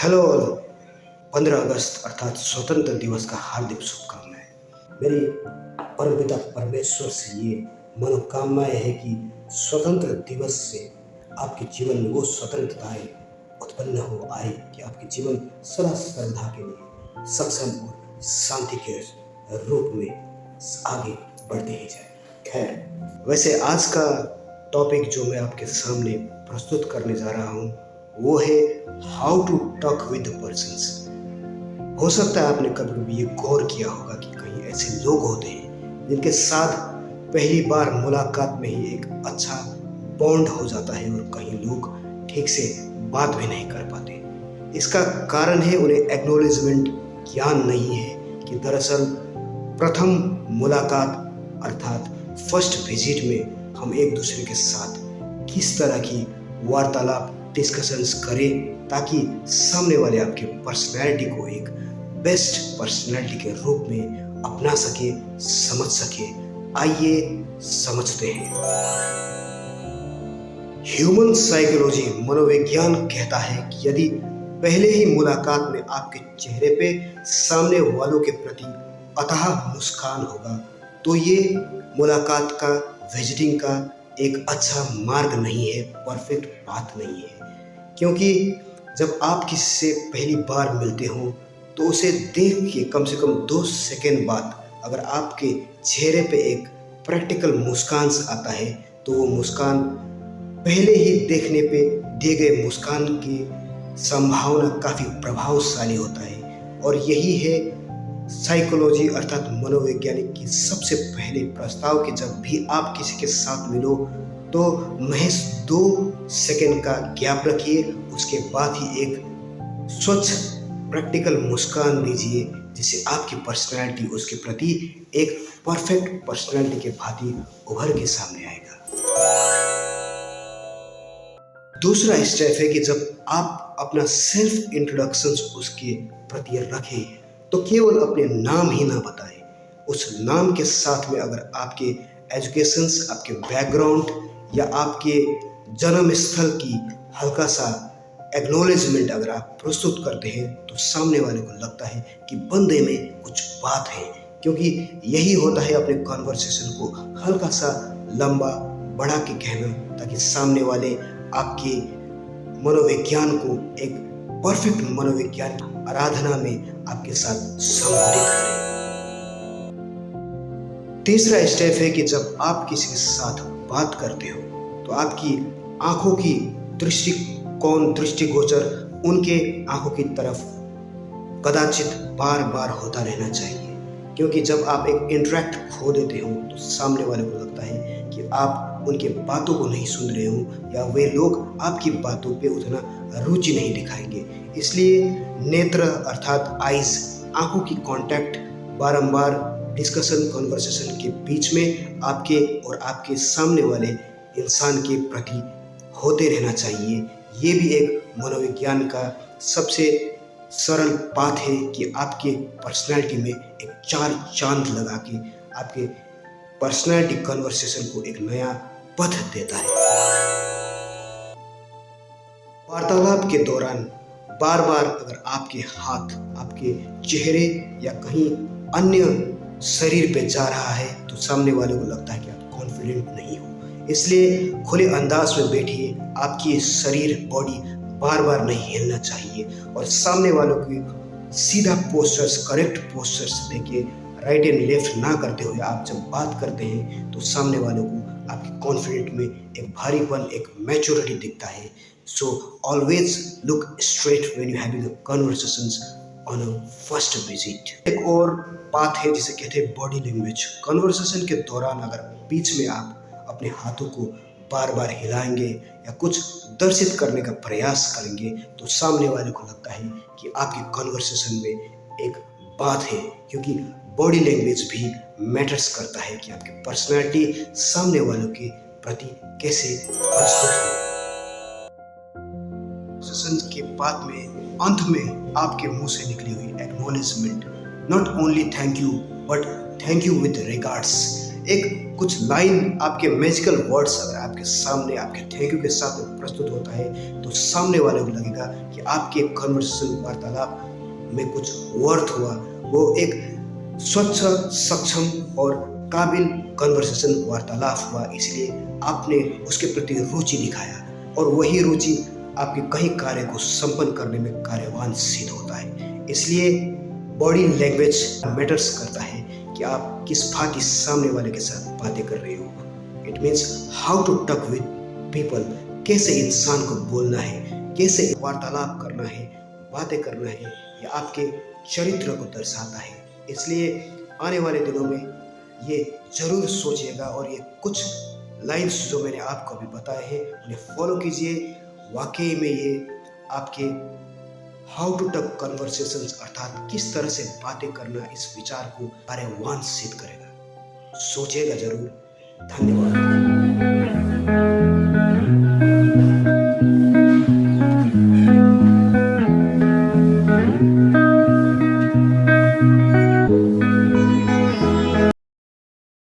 Hello all. 15 अगस्त अर्थात स्वतंत्र दिवस का हार्दिक शुभकामनाएं। मेरी परमपिता परमेश्वर से ये मनोकामनाएं है कि स्वतंत्र दिवस से आपके जीवन में वो स्वतंत्रताएं उत्पन्न हो आए कि आपके जीवन सदा सर्वदा के लिए सक्षम और शांति के रूप में आगे बढ़ते ही जाए। खैर, वैसे आज का टॉपिक जो मैं आपके सामने प्रस्तुत करने जा रहा हूँ वो है how to talk with persons. हो सकता है आपने कभी कभी ये गौर किया होगा कि कहीं ऐसे लोग होते हैं जिनके साथ पहली बार मुलाकात में ही एक अच्छा बॉन्ड हो जाता है और कहीं लोग ठीक से बात भी नहीं कर पाते। इसका कारण है उन्हें एक्नॉलेजमेंट ज्ञान नहीं है कि दरअसल प्रथम मुलाकात अर्थात फर्स्ट विजिट में हम एक दूसरे के साथ किस तरह की वार्तालाप डिस्कशंस करें ताकि सामने वाले आपके पर्सनैलिटी को एक बेस्ट पर्सनैलिटी के रूप में अपना सके, समझ सके। आइए समझते हैं। ह्यूमन साइकोलॉजी मनोविज्ञान कहता है कि यदि पहले ही मुलाकात में आपके चेहरे पे सामने वालों के प्रति अथाह मुस्कान होगा तो ये मुलाकात का विजिटिंग का एक अच्छा मार्ग नहीं है, परफेक्ट पाथ नहीं है। क्योंकि जब आप किसी से पहली बार मिलते हो तो उसे देख के कम से कम 2 सेकेंड बाद अगर आपके चेहरे पे एक प्रैक्टिकल मुस्कान आता है तो वो मुस्कान पहले ही देखने पे दिए गए मुस्कान की संभावना काफ़ी प्रभावशाली होता है। और यही है साइकोलॉजी अर्थात मनोवैज्ञानिक की सबसे पहले प्रस्ताव कि जब भी आप किसी के साथ मिलो तो महज 2 सेकेंड का गैप रखिए, उसके बाद ही एक स्वच्छ प्रैक्टिकल मुस्कान दीजिए जिससे आपकी पर्सनैलिटी उसके प्रति एक परफेक्ट पर्सनैलिटी के भांति उभर के सामने आएगा। दूसरा स्टेप है कि जब आप अपना सेल्फ इंट्रोडक्शन उसके प्रति रखें तो केवल अपने नाम ही ना बताएं, उस नाम के साथ में अगर आपके एजुकेशंस, आपके बैकग्राउंड या आपके जन्म स्थल की हल्का सा एक्नॉलेजमेंट अगर आप प्रस्तुत करते हैं तो सामने वाले को लगता है कि बंदे में कुछ बात है। क्योंकि यही होता है अपने कॉन्वर्सेशन को हल्का सा लंबा बढ़ा के कहना ताकि सामने वाले आपके मनोविज्ञान को एक परफेक्ट मनोविज्ञान आराधना में आपके साथ संबोधित करें। तीसरा स्टेप है कि जब आप किसी के साथ बात करते हो तो आपकी आंखों की दृष्टिगोचर उनके आंखों की तरफ कदाचित बार बार होता रहना चाहिए। क्योंकि जब आप एक इंटरेक्ट खो देते हो तो सामने वाले को लगता है कि आप उनके बातों को नहीं सुन रहे हो या वे लोग आपकी बातों पे उतना रुचि नहीं दिखाएंगे। इसलिए नेत्र अर्थात आइज, आंखों की कांटेक्ट बारंबार डिस्कशन कॉन्वर्सेशन के बीच में आपके और आपके सामने वाले इंसान के प्रति होते रहना चाहिए। ये भी एक मनोविज्ञान का सबसे सरल बात है कि आपके पर्सनैलिटी में एक 4 चांद लगा के आपके पर्सनैलिटी कन्वर्सेशन को एक नया पथ देता है। वार्तालाप के दौरान बार बार अगर आपके हाथ आपके चेहरे या कहीं अन्य शरीर पे जा रहा है तो सामने वाले को लगता है कि आप कॉन्फिडेंट नहीं हो। इसलिए खुले अंदाज में बैठिए, आपकी शरीर बॉडी बार बार नहीं हिलना चाहिए और सामने वालों की सीधा पोस्चर्स, करेक्ट पोस्चर्स देके राइट एंड लेफ्ट ना करते हुए आप जब बात करते हैं तो सामने वालों को आपके कॉन्फिडेंट में एक भारीपन, एक मैच्योरिटी दिखता है। So always look straight when you having a conversations on a first visit. एक और बात है जिसे कहते हैं बॉडी लैंग्वेज। कन्वर्सेशन के दौरान अगर बीच में आप अपने हाथों को बार बार हिलाएंगे या कुछ दर्शित करने का प्रयास करेंगे तो सामने वाले को लगता है कि आपकी कन्वर्सेशन में एक बात है। क्योंकि बॉडी लैंग्वेज भी मैटर्स करता है कि आपकी पर्सनैलिटी सामने वालों के प्रति कैसे प्रस्तुत है। कन्वर्सेशन के बाद में अंत में आपके मुंह से निकली हुई acknowledgement, not only thank you but thank you with regards, एक कुछ लाइन आपके मैजिकल वर्ड्स अगर आपके सामने आपके थैंक यू के साथ प्रस्तुत होता है तो सामने वाले को लगेगा कि आपके कन्वर्सेशन वार्तालाप में कुछ वर्थ हुआ, वो एक स्वच्छ, सक्षम और काबिल कन्वर्सेशन वार्तालाप हुआ, इसलिए आपने उसके प्रति रुचि दिखाया और वही रुचि आपके कई कार्य को संपन्न करने में कार्यवान सिद्ध होता है। इसलिए बॉडी लैंग्वेज मैटर्स करता है कि आप किस भाव की सामने वाले के साथ बातें कर रहे हो। It means how to talk with people, कैसे इंसान को बोलना है, कैसे वार्तालाप करना है, बातें करना है, ये आपके चरित्र को दर्शाता है। इसलिए आने वाले दिनों में ये जरूर सोचिएगा और ये कुछ लाइन्स जो मैंने आपको अभी बताए हैं उन्हें फॉलो कीजिए। वाकई में ये आपके हाउ टू टॉक कन्वर्सेशंस अर्थात किस तरह से बातें करना, इस विचार को कार्यवान सिद्ध करेगा। सोचिएगा जरूर। धन्यवाद।